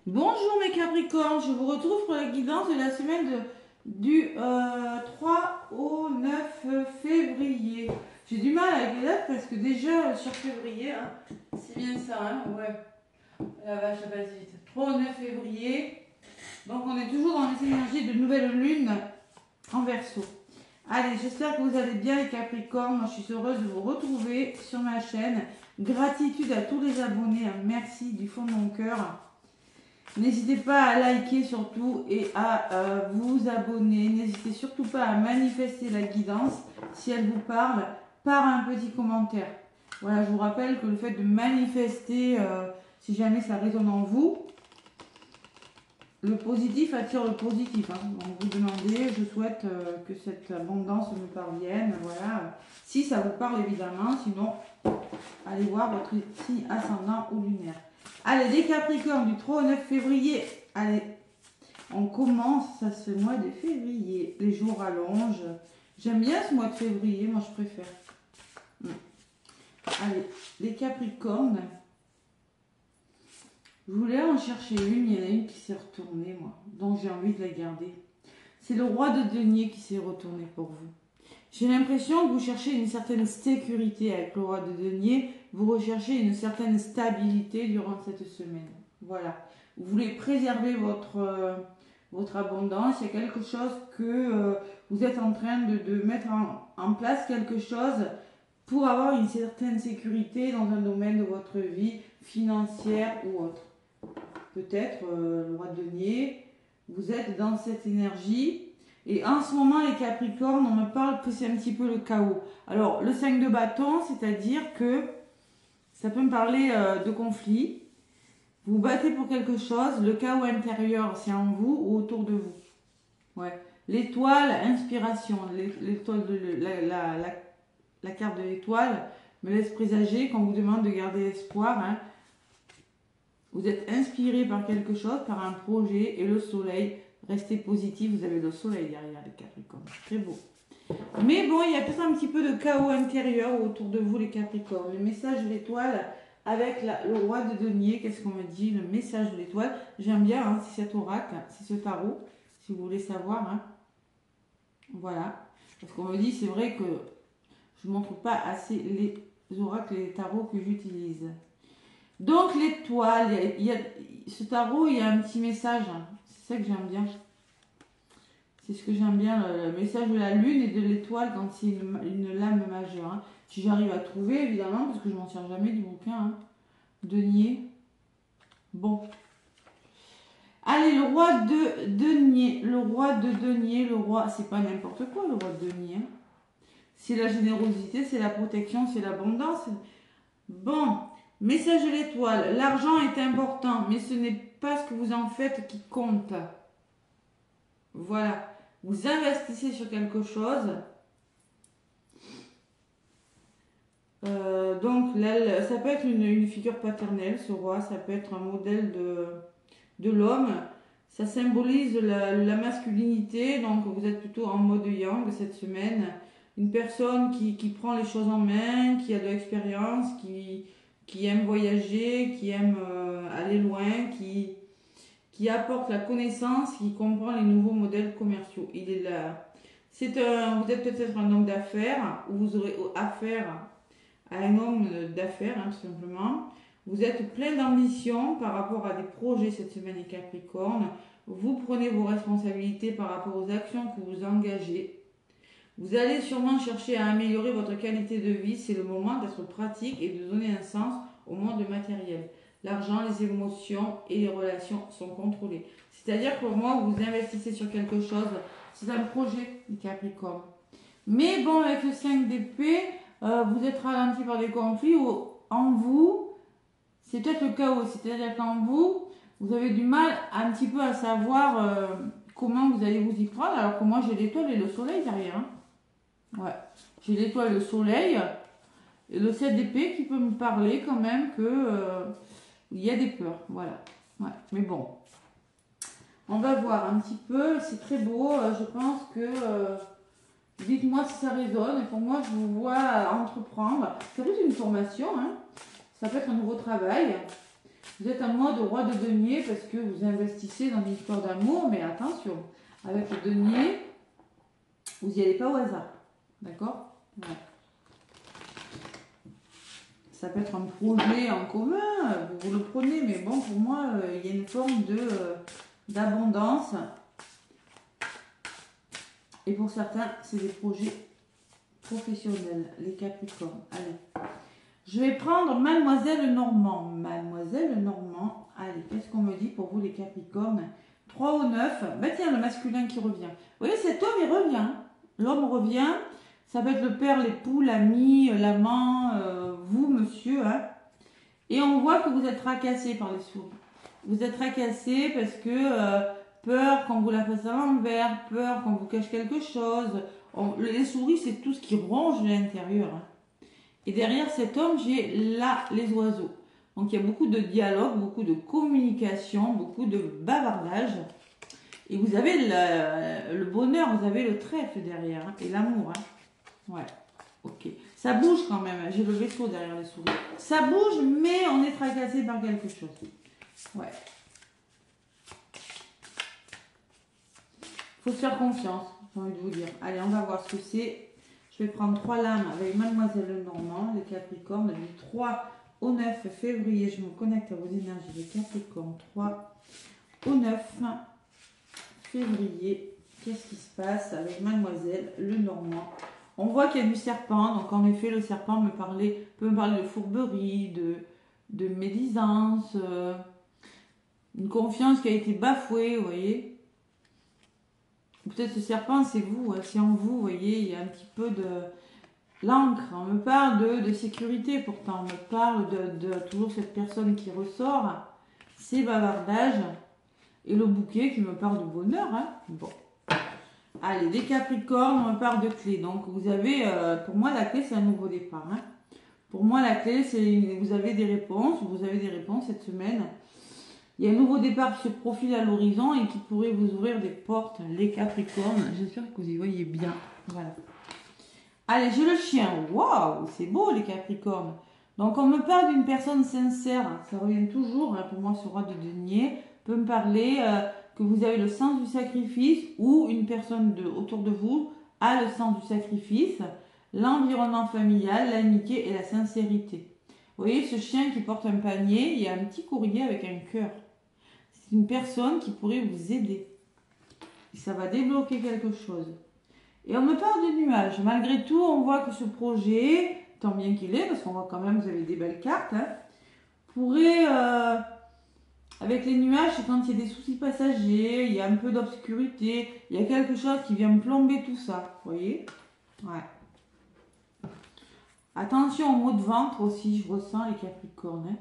Bonjour mes Capricornes, je vous retrouve pour la guidance de la semaine du 3 au 9 février. J'ai du mal avec les dates parce que déjà sur février, hein, c'est bien ça, hein, ouais. La vache, ça passe vite. 3 au 9 février, donc on est toujours dans les énergies de nouvelle lune en Verseau. Allez, j'espère que vous allez bien les Capricornes. Moi, je suis heureuse de vous retrouver sur ma chaîne. Gratitude à tous les abonnés, hein. Merci du fond de mon cœur. N'hésitez pas à liker surtout et à vous abonner. N'hésitez surtout pas à manifester la guidance si elle vous parle par un petit commentaire. Voilà, je vous rappelle que le fait de manifester, si jamais ça résonne en vous, le positif attire le positif. Hein. Donc vous demandez, je souhaite que cette abondance me parvienne. Voilà, si ça vous parle évidemment, sinon allez voir votre signe ascendant ou lunaire. Allez, les Capricornes du 3 au 9 février. Allez, on commence ce mois de février. Les jours rallongent. J'aime bien ce mois de février, moi je préfère. Allez, les Capricornes. Je voulais en chercher une, il y en a une qui s'est retournée, moi. Donc j'ai envie de la garder. C'est le roi de denier qui s'est retourné pour vous. J'ai l'impression que vous cherchez une certaine sécurité avec le roi de denier. Vous recherchez une certaine stabilité durant cette semaine. Voilà. Vous voulez préserver votre abondance. Il y a quelque chose que vous êtes en train de mettre en place, quelque chose pour avoir une certaine sécurité dans un domaine de votre vie financière ou autre. Peut-être le roi de denier, vous êtes dans cette énergie. Et en ce moment, les Capricornes, on me parle que c'est un petit peu le chaos. Alors, le 5 de bâton, c'est-à-dire que ça peut me parler de conflit. Vous battez pour quelque chose, le chaos intérieur, c'est en vous ou autour de vous. Ouais. L'étoile, inspiration. L'étoile de la carte de l'étoile me laisse présager qu'on vous demande de garder espoir. Hein. Vous êtes inspiré par quelque chose, par un projet, et le soleil. Restez positif, vous avez le soleil derrière les Capricornes. Très beau. Mais bon, il y a peut-être un petit peu de chaos intérieur autour de vous, les Capricornes. Le message de l'étoile avec le roi de denier, qu'est-ce qu'on me dit? Le message de l'étoile. J'aime bien, hein, c'est cet oracle, c'est ce tarot, si vous voulez savoir. Hein. Voilà. Parce qu'on me dit, c'est vrai que je ne montre pas assez les oracles et les tarots que j'utilise. Donc l'étoile, ce tarot, il y a un petit message. Hein. C'est ça que j'aime bien. C'est ce que j'aime bien, le message de la lune et de l'étoile quand c'est une lame majeure. Hein. Si j'arrive à trouver, évidemment, parce que je m'en sers jamais du bouquin. Hein. Denier. Bon. Allez, le roi de denier. Le roi de denier, le roi, c'est pas n'importe quoi, le roi de denier. Hein. C'est la générosité, c'est la protection, c'est l'abondance. Bon. Message de l'étoile. L'argent est important, mais ce n'est pas ce que vous en faites qui compte. Voilà. Vous investissez sur quelque chose. Donc, là, ça peut être une figure paternelle, ce roi. Ça peut être un modèle de l'homme. Ça symbolise la masculinité. Donc, vous êtes plutôt en mode yang cette semaine. Une personne qui prend les choses en main, qui a de l'expérience, qui aime voyager, qui aime aller loin, qui apporte la connaissance, qui comprend les nouveaux modèles commerciaux. Il est là. Vous êtes peut-être un homme d'affaires, ou vous aurez affaire à un homme d'affaires, hein, tout simplement. Vous êtes plein d'ambition par rapport à des projets cette semaine, les Capricornes. Vous prenez vos responsabilités par rapport aux actions que vous engagez. Vous allez sûrement chercher à améliorer votre qualité de vie. C'est le moment d'être pratique et de donner un sens au monde matériel. L'argent, les émotions et les relations sont contrôlés. C'est-à-dire que pour moi, vous investissez sur quelque chose. C'est un projet, les Capricornes. Mais bon, avec le 5 d'épée, vous êtes ralenti par des conflits où en vous, c'est peut-être le chaos. C'est-à-dire qu'en vous, vous avez du mal un petit peu à savoir comment vous allez vous y prendre. Alors que moi, j'ai l'étoile et le soleil derrière. Hein. Ouais, j'ai l'étoile et le soleil. Et le 7 d'épée qui peut me parler quand même que il y a des peurs. Voilà. Ouais. Mais bon. On va voir un petit peu. C'est très beau. Je pense que... dites-moi si ça résonne. Et pour moi, je vous vois entreprendre. Ça peut être une formation. Hein. Ça peut être un nouveau travail. Vous êtes en mode roi de denier parce que vous investissez dans une histoire d'amour, mais attention, avec le denier, vous n'y allez pas au hasard. D'accord? Ouais. Ça peut être un projet en commun, vous le prenez, mais bon, pour moi, il y a une forme d'abondance. Et pour certains, c'est des projets professionnels, les Capricornes. Allez. Je vais prendre Mademoiselle Normand. Mademoiselle Normand. Allez, qu'est-ce qu'on me dit pour vous, les Capricornes? 3 au 9. Ben tiens, le masculin qui revient. Vous voyez, cet homme, il revient. L'homme revient. Ça peut être le père, l'époux, l'ami, l'amant, vous, monsieur. Hein. Et on voit que vous êtes tracassé par les souris. Vous êtes tracassé parce que peur qu'on vous la fasse à l'envers, peur qu'on vous cache quelque chose. Les souris, c'est tout ce qui ronge l'intérieur. Hein. Et derrière cet homme, j'ai là les oiseaux. Donc il y a beaucoup de dialogue, beaucoup de communication, beaucoup de bavardage. Et vous avez le bonheur, vous avez le trèfle derrière, hein, et l'amour. Hein. Ouais, ok. Ça bouge quand même, hein. J'ai le vaisseau derrière les souris. Ça bouge, mais on est tracassé par quelque chose. Ouais. Faut se faire confiance, j'ai envie de vous dire. Allez, on va voir ce que c'est. Je vais prendre 3 lames avec Mademoiselle Normand, les Capricornes, du 3 au 9 février. Je me connecte à vos énergies, les Capricornes, 3 au 9 février. Qu'est-ce qui se passe avec Mademoiselle Lenormand? On voit qu'il y a du serpent, donc en effet, le serpent peut me parler de fourberie, de médisance, une confiance qui a été bafouée, vous voyez. Peut-être ce serpent, c'est vous, c'est en vous, vous voyez, il y a un petit peu de l'encre. On me parle de sécurité pourtant, on me parle de toujours cette personne qui ressort, ces bavardages, et le bouquet qui me parle de bonheur. Hein. Bon. Allez, les Capricornes, on me parle de clé. Donc vous avez, pour moi, la clé, c'est un nouveau départ. Hein. Pour moi, la clé, c'est vous avez des réponses cette semaine. Il y a un nouveau départ qui se profile à l'horizon et qui pourrait vous ouvrir des portes, les Capricornes. J'espère que vous y voyez bien. Voilà. Allez, j'ai le chien. Waouh, c'est beau, les Capricornes. Donc, on me parle d'une personne sincère. Ça revient toujours, hein, pour moi, ce roi de denier peut me parler que vous avez le sens du sacrifice ou une personne autour de vous a le sens du sacrifice, l'environnement familial, l'amitié et la sincérité. Vous voyez, ce chien qui porte un panier, il y a un petit courrier avec un cœur. C'est une personne qui pourrait vous aider. Et ça va débloquer quelque chose. Et on me parle de nuages. Malgré tout, on voit que ce projet, tant bien qu'il est, parce qu'on voit quand même que vous avez des belles cartes, hein, pourrait, avec les nuages, c'est quand il y a des soucis passagers, il y a un peu d'obscurité, il y a quelque chose qui vient plomber tout ça. Vous voyez? Ouais. Attention aux maux de ventre aussi, je ressens les Capricornes. Hein.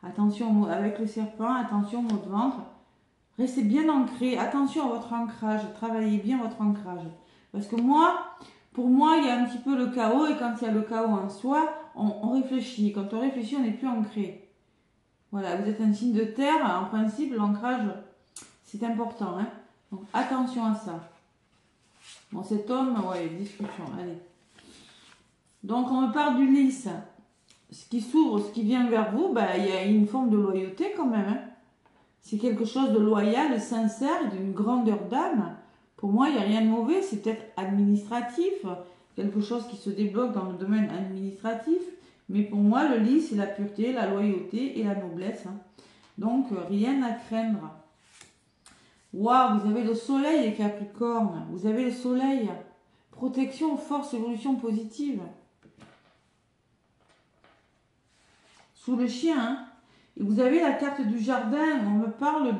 Attention avec le serpent, attention aux maux de ventre. Restez bien ancré, attention à votre ancrage, travaillez bien votre ancrage. Parce que pour moi, il y a un petit peu le chaos, et quand il y a le chaos en soi, on réfléchit. Quand on réfléchit, on n'est plus ancré. Voilà, vous êtes un signe de terre, en principe, l'ancrage, c'est important. Hein. Donc attention à ça. Bon, cet homme, ouais, discussion, allez. Donc on me parle d'Ulysse. Ce qui s'ouvre, ce qui vient vers vous, bah, il y a une forme de loyauté quand même. Hein. C'est quelque chose de loyal, sincère, d'une grandeur d'âme. Pour moi, il n'y a rien de mauvais, c'est peut-être administratif, quelque chose qui se débloque dans le domaine administratif. Mais pour moi, le lys, c'est la pureté, la loyauté et la noblesse. Hein. Donc, rien à craindre. Waouh, vous avez le soleil, les Capricornes. Vous avez le soleil. Protection, force, évolution positive. Sous le chien, hein. Et vous avez la carte du jardin. On me parle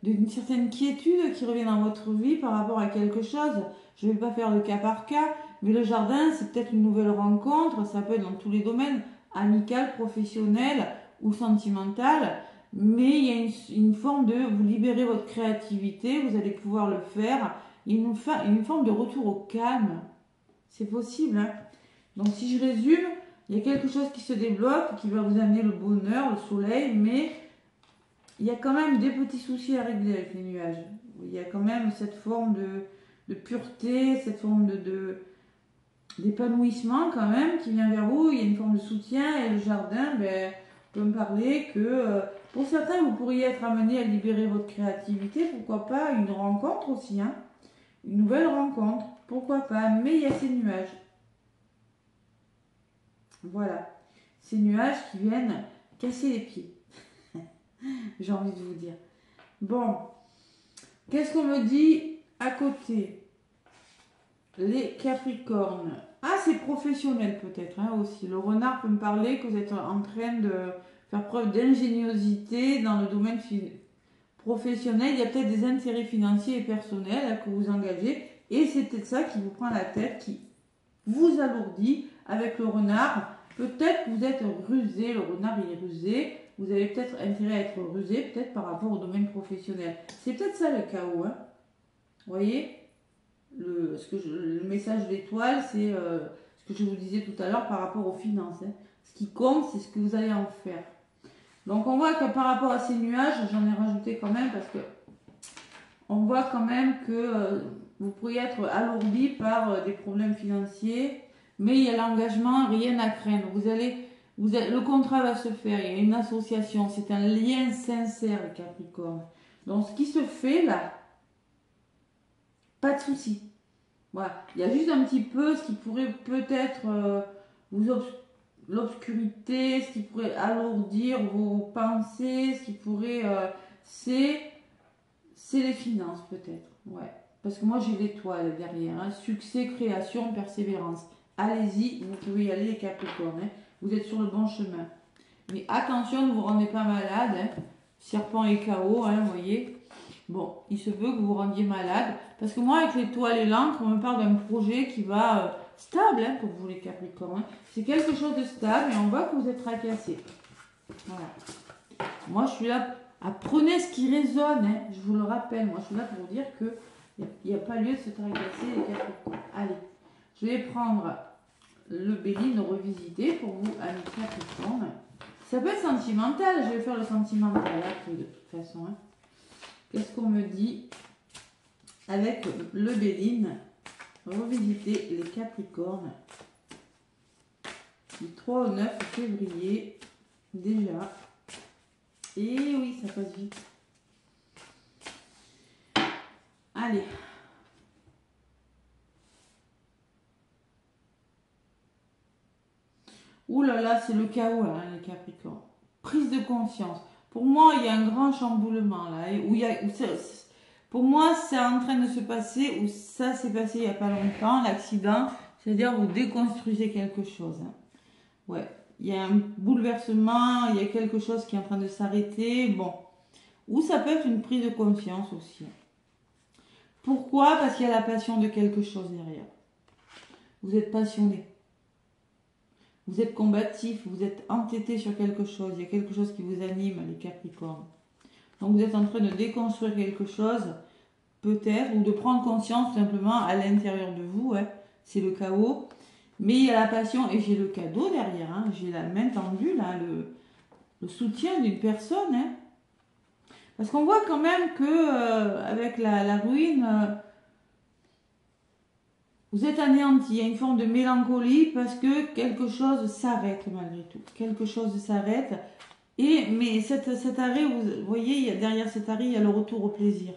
d'une certaine quiétude qui revient dans votre vie par rapport à quelque chose. Je ne vais pas faire le cas par cas, mais le jardin, c'est peut-être une nouvelle rencontre. Ça peut être dans tous les domaines, amical, professionnel ou sentimental. Mais il y a une forme de vous libérer votre créativité. Vous allez pouvoir le faire. Il y a une forme de retour au calme. C'est possible. Hein. Donc si je résume, il y a quelque chose qui se débloque, qui va vous amener le bonheur, le soleil, mais il y a quand même des petits soucis à régler avec les nuages. Il y a quand même cette forme de pureté, cette forme d'épanouissement quand même qui vient vers vous. Il y a une forme de soutien et le jardin peut me parler que Pour certains, vous pourriez être amené à libérer votre créativité. Pourquoi pas une rencontre aussi, hein? Une nouvelle rencontre. Pourquoi pas? Mais il y a ces nuages. Voilà. Ces nuages qui viennent casser les pieds. J'ai envie de vous dire. Bon. Qu'est-ce qu'on me dit à côté? Les Capricornes. Ah, c'est professionnel peut-être hein, aussi. Le renard peut me parler que vous êtes en train de faire preuve d'ingéniosité dans le domaine professionnel. Il y a peut-être des intérêts financiers et personnels hein, que vous engagez. Et c'est peut-être ça qui vous prend la tête, qui vous alourdit avec le renard. Peut-être que vous êtes rusé, le renard il est rusé. Vous avez peut-être intérêt à être rusé, peut-être par rapport au domaine professionnel. C'est peut-être ça le chaos. Hein. Vous voyez le message d'étoile, c'est ce que je vous disais tout à l'heure par rapport aux finances. Hein. Ce qui compte, c'est ce que vous allez en faire. Donc on voit que par rapport à ces nuages, j'en ai rajouté quand même parce que on voit quand même que vous pourriez être alourdi par des problèmes financiers, mais il y a l'engagement, rien à craindre. Le contrat va se faire, il y a une association, c'est un lien sincère, les Capricornes. Donc ce qui se fait là, pas de souci. Voilà. Il y a juste un petit peu ce qui pourrait peut-être l'obscurité, ce qui pourrait alourdir vos pensées, ce qui pourrait... c'est les finances peut-être. Ouais. Parce que moi j'ai l'étoile derrière. Hein. Succès, création, persévérance. Allez-y, vous pouvez y aller les Capricornes. Hein. Vous êtes sur le bon chemin. Mais attention, ne vous rendez pas malade. Hein. Serpent et chaos, hein, vous voyez. Bon, il se peut que vous vous rendiez malade. Parce que moi, avec l'étoile et l'encre, on me parle d'un projet qui va stable hein, pour vous les Capricornes. Hein. C'est quelque chose de stable et on voit que vous êtes tracassé. Voilà. Moi, je suis là. Apprenez ce qui résonne. Hein. Je vous le rappelle. Moi, je suis là pour vous dire qu'il n'y a pas lieu de se tracasser les Capricornes. Allez, je vais prendre le Béline revisité pour vous, amis Capricornes. Ça peut être sentimental. Je vais faire le sentimental après, de toute façon. Hein. Qu'est-ce qu'on me dit avec le Béline? Revisiter les Capricornes du 3 au 9 février déjà. Et oui, ça passe vite. Allez. Ouh là là, c'est le chaos là, les Capricornes. Prise de conscience. Pour moi, il y a un grand chamboulement là. Pour moi, c'est en train de se passer, ou ça s'est passé il n'y a pas longtemps, l'accident. C'est-à-dire, vous déconstruisez quelque chose. Hein. Ouais. Il y a un bouleversement, il y a quelque chose qui est en train de s'arrêter. Bon. Ou ça peut être une prise de conscience aussi. Pourquoi? Parce qu'il y a la passion de quelque chose derrière. Vous êtes passionné. Vous êtes combatif, vous êtes entêté sur quelque chose. Il y a quelque chose qui vous anime, les Capricornes. Donc vous êtes en train de déconstruire quelque chose, peut-être, ou de prendre conscience simplement à l'intérieur de vous. Hein. C'est le chaos. Mais il y a la passion et j'ai le cadeau derrière. Hein. J'ai la main tendue, là, le soutien d'une personne. Hein. Parce qu'on voit quand même que avec la ruine, vous êtes anéanti. Il y a une forme de mélancolie parce que quelque chose s'arrête malgré tout. Quelque chose s'arrête. Mais cet arrêt, vous voyez, derrière cet arrêt, il y a le retour au plaisir.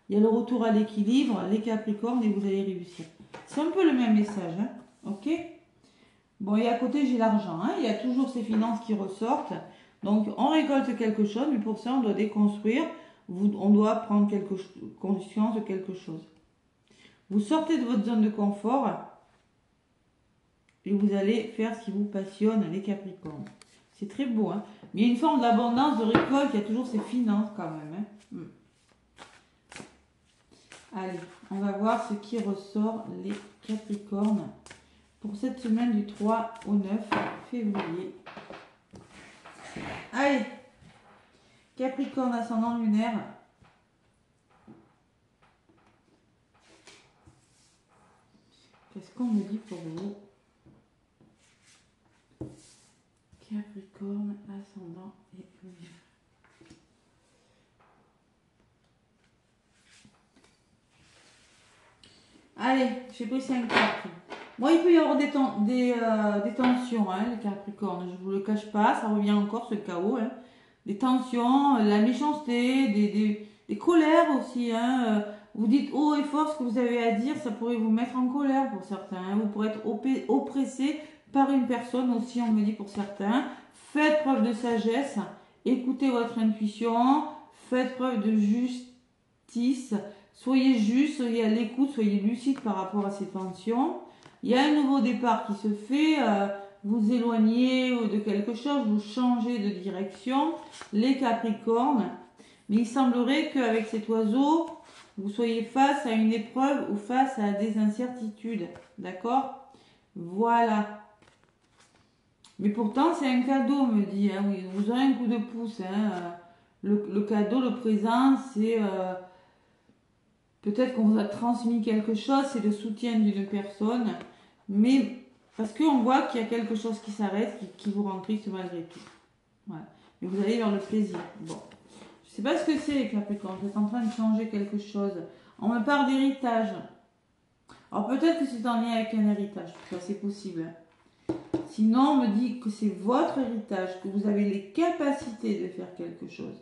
Il y a le retour à l'équilibre, les Capricornes, et vous allez réussir. C'est un peu le même message, hein. Ok? Bon, et à côté, j'ai l'argent. Hein. Il y a toujours ces finances qui ressortent. Donc, on récolte quelque chose, mais pour ça, on doit déconstruire. On doit prendre conscience de quelque chose. Vous sortez de votre zone de confort et vous allez faire ce qui vous passionne, les Capricornes. C'est très beau, hein. Mais il y a une forme d'abondance, de récolte, il y a toujours ces finances quand même. Hein. Allez, on va voir ce qui ressort, les Capricornes, pour cette semaine du 3 au 9 février. Allez, Capricorne ascendant lunaire. Qu'est-ce qu'on me dit pour vous? Capricorne, ascendant et lunaire. Allez, j'ai pris 5 cartes. Moi, il peut y avoir des tensions, hein, les Capricornes. Je ne vous le cache pas, ça revient encore, ce chaos. Hein. des tensions, la méchanceté, des colères aussi. Hein. Vous dites haut et fort ce que vous avez à dire, ça pourrait vous mettre en colère pour certains. Hein. Vous pourrez être oppressé par une personne aussi, on me dit pour certains. Faites preuve de sagesse, écoutez votre intuition, faites preuve de justice, soyez juste, soyez à l'écoute, soyez lucide par rapport à ces tensions. Il y a un nouveau départ qui se fait, vous éloignez de quelque chose, vous changez de direction, les Capricornes. Mais il semblerait qu'avec cet oiseau, vous soyez face à une épreuve ou face à des incertitudes. D'accord? Voilà. Mais pourtant, c'est un cadeau, me dit. Hein, oui, vous aurez un coup de pouce. Hein, le cadeau, le présent, c'est peut-être qu'on vous a transmis quelque chose, c'est le soutien d'une personne. Mais parce qu'on voit qu'il y a quelque chose qui s'arrête, qui vous rend triste malgré tout. Voilà. Mais vous allez vers le plaisir. Bon. Je ne sais pas ce que c'est les Capricornes. Vous êtes en train de changer quelque chose. On me parle d'héritage. Alors peut-être que c'est en lien avec un héritage. Ça, c'est possible. Sinon, on me dit que c'est votre héritage, que vous avez les capacités de faire quelque chose.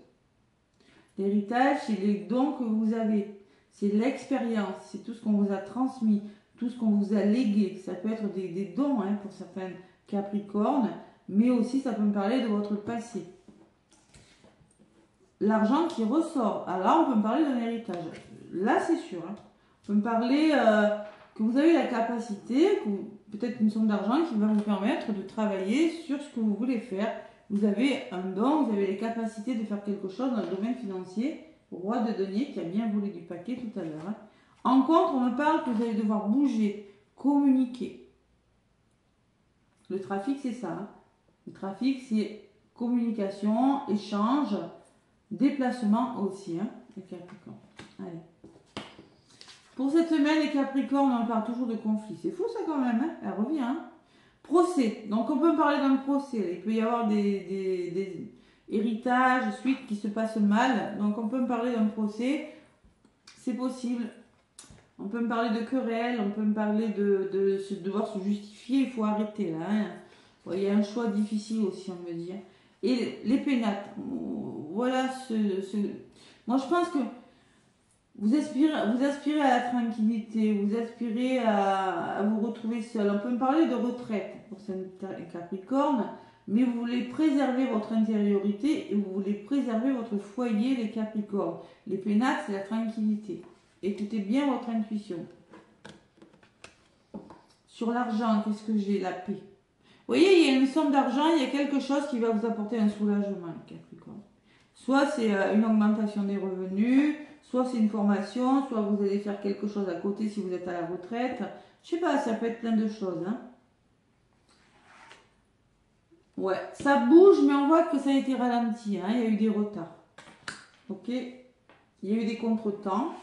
L'héritage, c'est les dons que vous avez. C'est l'expérience. C'est tout ce qu'on vous a transmis. Tout ce qu'on vous a légué. Ça peut être des dons hein, pour certains Capricornes. Mais aussi, ça peut me parler de votre passé. L'argent qui ressort. Alors là, on peut me parler d'un héritage. Là, c'est sûr. Hein. On peut me parler que vous avez la capacité, peut-être une somme d'argent qui va vous permettre de travailler sur ce que vous voulez faire. Vous avez un don, vous avez les capacités de faire quelque chose dans le domaine financier. Roi de denier qui a bien volé du paquet tout à l'heure. Hein. En contre, on me parle que vous allez devoir bouger, communiquer. Le trafic, c'est ça. Hein. Le trafic, c'est communication, échange, déplacement aussi, hein, les Capricornes. Allez. Pour cette semaine, les Capricornes, on parle toujours de conflit. C'est fou ça quand même, hein. Elle revient. Hein. Procès. Donc on peut parler d'un procès. Il peut y avoir des héritages, suites qui se passent mal. Donc on peut me parler d'un procès. C'est possible. On peut me parler de querelles. On peut me parler de devoir se justifier. Il faut arrêter là. Hein. Il y a un choix difficile aussi, on me dit. Hein. Et les pénates. Voilà Moi, je pense que vous aspirez à la tranquillité, vous aspirez à vous retrouver seul. On peut me parler de retraite pour ces Capricornes, mais vous voulez préserver votre intériorité et vous voulez préserver votre foyer, les Capricornes. Les pénates, c'est la tranquillité. Écoutez bien votre intuition. Sur l'argent, qu'est-ce que j'ai? La paix. Vous voyez, il y a une somme d'argent, il y a quelque chose qui va vous apporter un soulagement, les Capricornes. Soit c'est une augmentation des revenus, soit c'est une formation, soit vous allez faire quelque chose à côté si vous êtes à la retraite. Je sais pas, ça peut être plein de choses. Hein. Ouais, ça bouge, mais on voit que ça a été ralenti. Hein. Il y a eu des retards. Ok. Il y a eu des contretemps.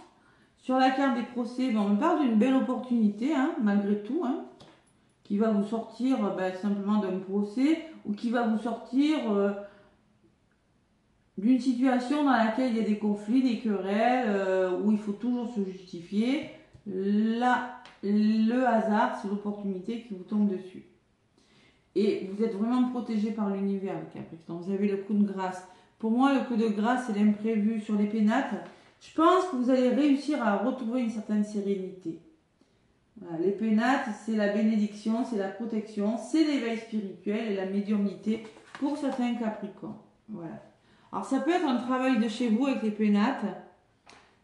Sur la carte des procès, on me parle d'une belle opportunité, hein, malgré tout, hein, qui va vous sortir simplement d'un procès ou qui va vous sortir d'une situation dans laquelle il y a des conflits, des querelles, où il faut toujours se justifier. Là, le hasard, c'est l'opportunité qui vous tombe dessus. Et vous êtes vraiment protégé par l'univers, le Capricorne. Vous avez le coup de grâce. Pour moi, le coup de grâce, c'est l'imprévu sur les pénates. Je pense que vous allez réussir à retrouver une certaine sérénité. Voilà, les pénates, c'est la bénédiction, c'est la protection, c'est l'éveil spirituel et la médiumnité pour certains Capricornes. Voilà. Alors ça peut être un travail de chez vous avec les pénates,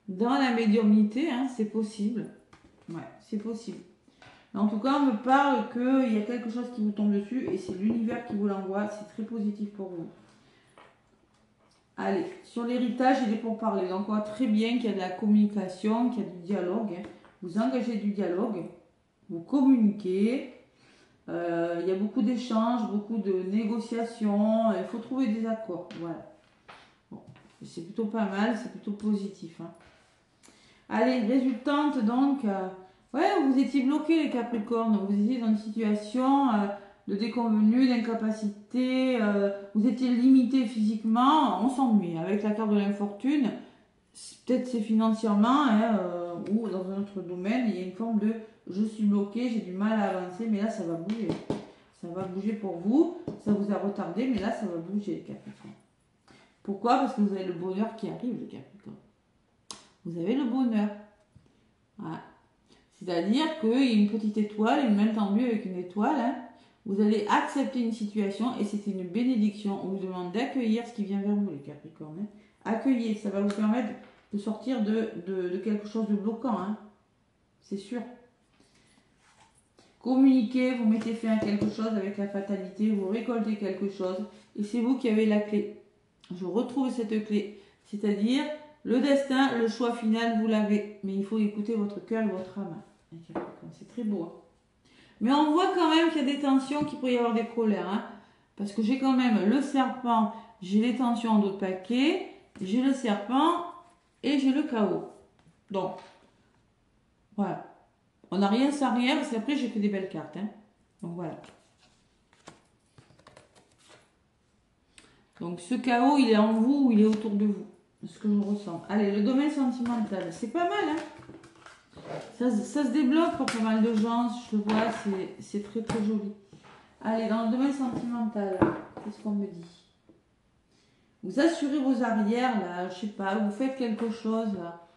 dans la médiumnité, hein, c'est possible. Ouais, c'est possible. Mais en tout cas, on me parle qu'il y a quelque chose qui vous tombe dessus et c'est l'univers qui vous l'envoie, c'est très positif pour vous. Allez, sur l'héritage, il est pour parler. Donc on voit très bien qu'il y a de la communication, qu'il y a du dialogue. Hein. Vous engagez du dialogue, vous communiquez. Il y a beaucoup d'échanges, beaucoup de négociations. Il faut trouver des accords. Voilà. Bon, c'est plutôt pas mal, c'est plutôt positif. Hein. Allez, résultante donc. Ouais, vous étiez bloqué les Capricornes. Vous étiez dans une situation de déconvenue, d'incapacité. Vous étiez limité physiquement. On s'ennuie. Avec la carte de l'infortune, peut-être c'est financièrement hein, ou dans un autre domaine. Il y a une forme de je suis bloqué, j'ai du mal à avancer, mais là ça va bouger. Ça va bouger pour vous. Ça vous a retardé, mais là ça va bouger les Capricornes. Pourquoi? Parce que vous avez le bonheur qui arrive, le Capricorne. Vous avez le bonheur. Voilà. C'est-à-dire qu'il y a une petite étoile, une main tendue avec une étoile. Hein. Vous allez accepter une situation et c'est une bénédiction. On vous demande d'accueillir ce qui vient vers vous, les Capricornes. Hein. Accueillez, ça va vous permettre de sortir de quelque chose de bloquant. Hein. C'est sûr. Communiquez, vous mettez fin à quelque chose avec la fatalité, vous récoltez quelque chose et c'est vous qui avez la clé. Je retrouve cette clé, c'est-à-dire le destin, le choix final, vous l'avez, mais il faut écouter votre cœur et votre âme. C'est très beau. Hein. Mais on voit quand même qu'il y a des tensions, qu'il peut y avoir des colères, hein, parce que j'ai quand même le serpent, j'ai les tensions en d'autres paquets, j'ai le serpent et j'ai le chaos. Donc, voilà. On n'a rien sans rien, parce qu'après j'ai que des belles cartes. Hein. Donc voilà. Donc ce chaos, il est en vous ou il est autour de vous. C'est ce que je ressens. Allez, le domaine sentimental, c'est pas mal. Hein. Ça se débloque pour pas mal de gens, je vois, c'est très très joli. Allez, dans le domaine sentimental, qu'est-ce qu'on me dit? Vous assurez vos arrières, là, je sais pas, vous faites quelque chose, là.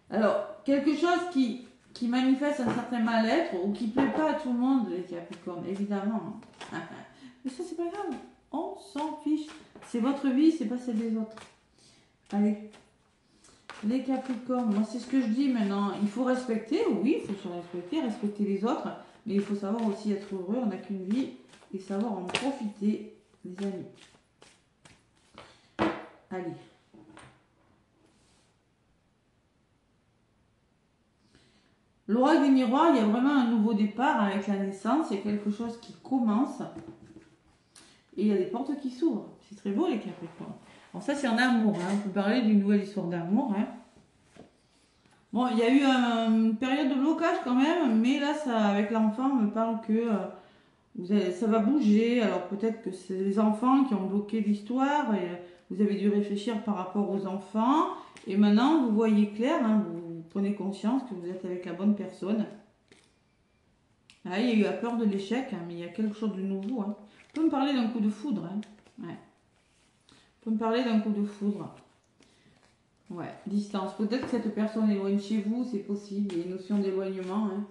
Alors, quelque chose qui manifeste un certain mal-être ou qui ne plaît pas à tout le monde, les Capricornes, évidemment. Mais ça, c'est pas grave. On s'en fiche. C'est votre vie, c'est pas celle des autres. Allez. Les Capricornes, moi, c'est ce que je dis maintenant. Il faut respecter, oui, il faut se respecter, respecter les autres. Mais il faut savoir aussi être heureux. On n'a qu'une vie et savoir en profiter, les amis. Allez. L'oracle des miroirs, il y a vraiment un nouveau départ avec la naissance. Il y a quelque chose qui commence. Et il y a des portes qui s'ouvrent. C'est très beau, les Capricornes. Alors ça, c'est en amour. Hein. On peut parler d'une nouvelle histoire d'amour. Hein. Bon, il y a eu une période de blocage quand même. Mais là, ça, avec l'enfant, on me parle que ça va bouger. Alors peut-être que c'est les enfants qui ont bloqué l'histoire. Et vous avez dû réfléchir par rapport aux enfants. Et maintenant, vous voyez clair. Hein, vous prenez conscience que vous êtes avec la bonne personne. Là, il y a eu la peur de l'échec, hein, mais il y a quelque chose de nouveau. Hein. On peut me parler d'un coup de foudre. Hein. Ouais. On peut me parler d'un coup de foudre. Ouais, distance. Peut-être que cette personne est loin de chez vous, c'est possible. Il y a une notion d'éloignement. Hein.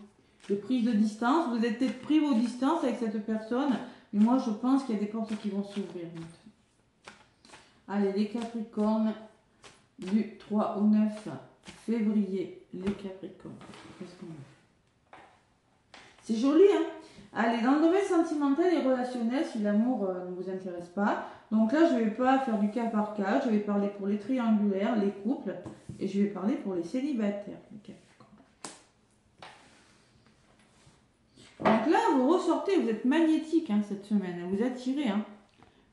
De prise de distance. Vous êtes peut-être pris vos distances avec cette personne. Mais moi, je pense qu'il y a des portes qui vont s'ouvrir. Allez, les Capricornes, du 3 au 9 février. Les Capricornes. Qu'est-ce qu'on a? C'est joli, hein? Allez, dans le domaine sentimental et relationnel, si l'amour ne vous intéresse pas, donc là, je ne vais pas faire du cas par cas, je vais parler pour les triangulaires, les couples, et je vais parler pour les célibataires. Donc là, vous ressortez, vous êtes magnétique hein, cette semaine, vous attirez. Hein.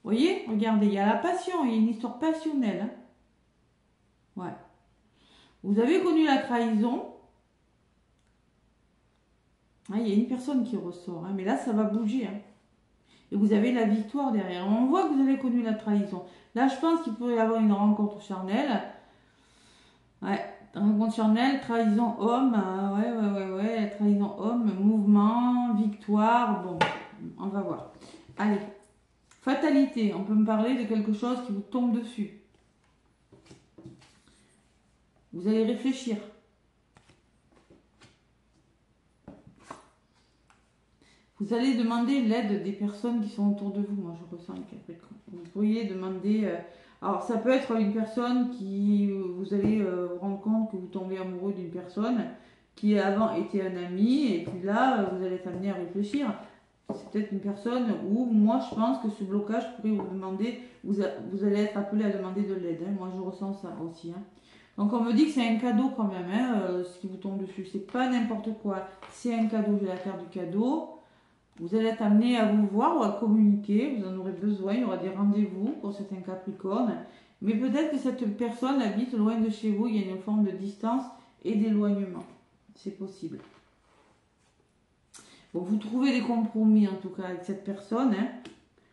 Vous voyez, regardez, il y a la passion, il y a une histoire passionnelle. Hein. Ouais. Vous avez connu la trahison. Ah, il y a une personne qui ressort, hein, mais là, ça va bouger. Hein. Et vous avez la victoire derrière. On voit que vous avez connu la trahison. Là, je pense qu'il pourrait y avoir une rencontre charnelle. Ouais, rencontre charnelle, trahison homme. Ouais. Trahison homme, mouvement, victoire. Bon, on va voir. Allez. Fatalité. On peut me parler de quelque chose qui vous tombe dessus. Vous allez réfléchir. Vous allez demander l'aide des personnes qui sont autour de vous. Moi, je ressens le Capricorne. Vous pourriez demander... alors, ça peut être une personne qui... Vous allez vous rendre compte que vous tombez amoureux d'une personne qui avant était un ami. Et puis là, vous allez être amené à réfléchir. C'est peut-être une personne où, moi, je pense que ce blocage pourrait vous demander... Vous allez être appelé à demander de l'aide. Hein. Moi, je ressens ça aussi. Hein. Donc, on me dit que c'est un cadeau quand même, hein, ce qui vous tombe dessus. C'est pas n'importe quoi. C'est un cadeau. J'ai la carte du cadeau. Vous allez être amené à vous voir ou à communiquer, vous en aurez besoin, il y aura des rendez-vous pour certains Capricornes. Mais peut-être que cette personne habite loin de chez vous, il y a une forme de distance et d'éloignement. C'est possible. Bon, vous trouvez des compromis en tout cas avec cette personne. Hein.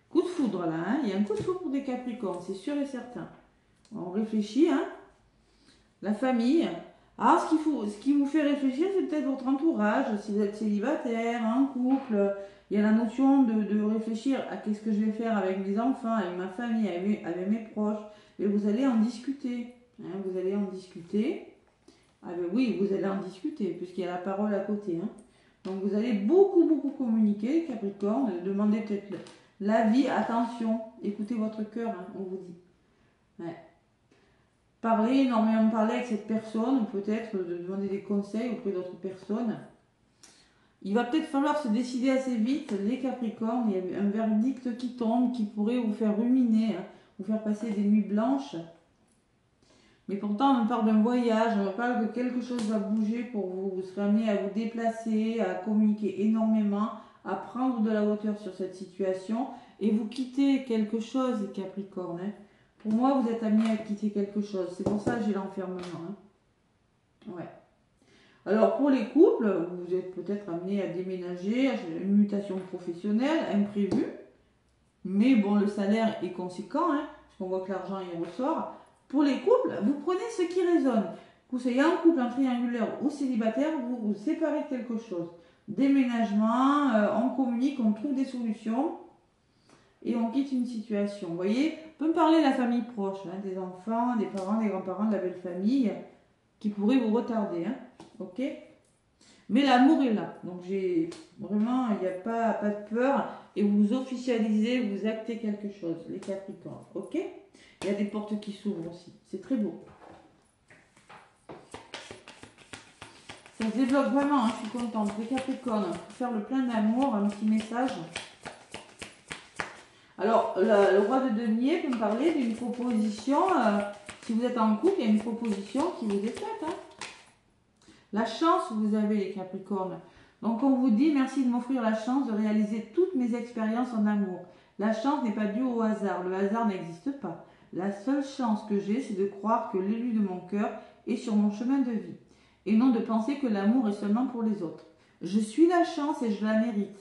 Coup de foudre là, hein. Il y a un coup de foudre pour des Capricornes, c'est sûr et certain. On réfléchit, hein. La famille. Alors, ce qui vous fait réfléchir, c'est peut-être votre entourage. Si vous êtes célibataire, en couple, il y a la notion de réfléchir à qu'est-ce que je vais faire avec mes enfants, avec ma famille, avec mes proches. Et vous allez en discuter. Hein, vous allez en discuter. Ah ben oui, vous allez en discuter, puisqu'il y a la parole à côté. Hein. Donc vous allez beaucoup, beaucoup communiquer, Capricorne. Demandez peut-être l'avis. Attention, écoutez votre cœur, hein, on vous dit. Ouais. Parler, énormément parler avec cette personne, ou peut-être de demander des conseils auprès d'autres personnes. Il va peut-être falloir se décider assez vite, les Capricornes. Il y a un verdict qui tombe, qui pourrait vous faire ruminer, hein, vous faire passer des nuits blanches. Mais pourtant, on parle d'un voyage, on parle que quelque chose va bouger pour vous. Vous serez amené à vous déplacer, à communiquer énormément, à prendre de la hauteur sur cette situation. Et vous quittez quelque chose, les Capricornes. Hein. Pour moi, vous êtes amené à quitter quelque chose. C'est pour ça que j'ai l'enfermement. Hein. Ouais. Alors, pour les couples, vous êtes peut-être amené à déménager, à une mutation professionnelle, imprévue. Mais bon, le salaire est conséquent, hein, parce qu'on voit que l'argent y ressort. Pour les couples, vous prenez ce qui résonne. Que vous soyez un couple, un triangulaire ou célibataire, vous vous séparez de quelque chose. Déménagement, on communique, on trouve des solutions et on quitte une situation. Vous voyez, on peut me parler de la famille proche, hein, des enfants, des parents, des grands-parents, de la belle famille, qui pourraient vous retarder. Hein, ok ? Mais l'amour est là. Donc j'ai vraiment, il n'y a pas de peur. Et vous officialisez, vous actez quelque chose, les Capricornes. Ok ? Il y a des portes qui s'ouvrent aussi. C'est très beau. Ça se développe vraiment, hein, je suis contente. Les Capricornes, pour faire le plein d'amour, un petit message. Alors, le roi de denier peut me parler d'une proposition. Si vous êtes en couple, il y a une proposition qui vous est faite. Hein. La chance, vous avez les Capricornes. Donc, on vous dit merci de m'offrir la chance de réaliser toutes mes expériences en amour. La chance n'est pas due au hasard. Le hasard n'existe pas. La seule chance que j'ai, c'est de croire que l'élu de mon cœur est sur mon chemin de vie. Et non de penser que l'amour est seulement pour les autres. Je suis la chance et je la mérite.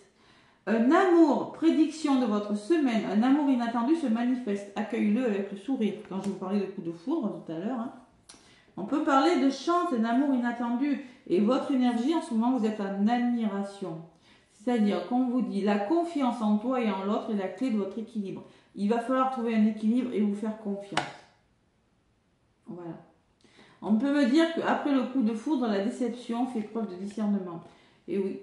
Un amour, prédiction de votre semaine, un amour inattendu se manifeste. Accueille-le avec le sourire. Quand je vous parlais de coup de foudre tout à l'heure, hein. On peut parler de chance, d'un amour inattendu. Et votre énergie, en ce moment, vous êtes en admiration. C'est-à-dire qu'on vous dit, la confiance en toi et en l'autre est la clé de votre équilibre. Il va falloir trouver un équilibre et vous faire confiance. Voilà. On peut me dire qu'après le coup de foudre, la déception fait preuve de discernement. Et oui,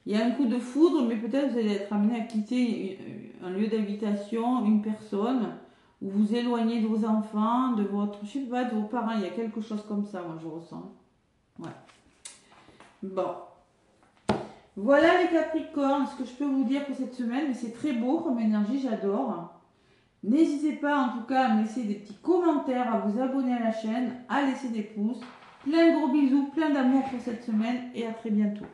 il y a un coup de foudre, mais peut-être vous allez être amené à quitter un lieu d'habitation, une personne, ou vous éloigner de vos enfants, de votre, je sais pas, de vos parents. Il y a quelque chose comme ça, moi je ressens. Ouais. Bon. Voilà les Capricornes, ce que je peux vous dire pour cette semaine, mais c'est très beau comme énergie, j'adore. N'hésitez pas en tout cas à me laisser des petits commentaires, à vous abonner à la chaîne, à laisser des pouces. Plein de gros bisous, plein d'amour pour cette semaine et à très bientôt.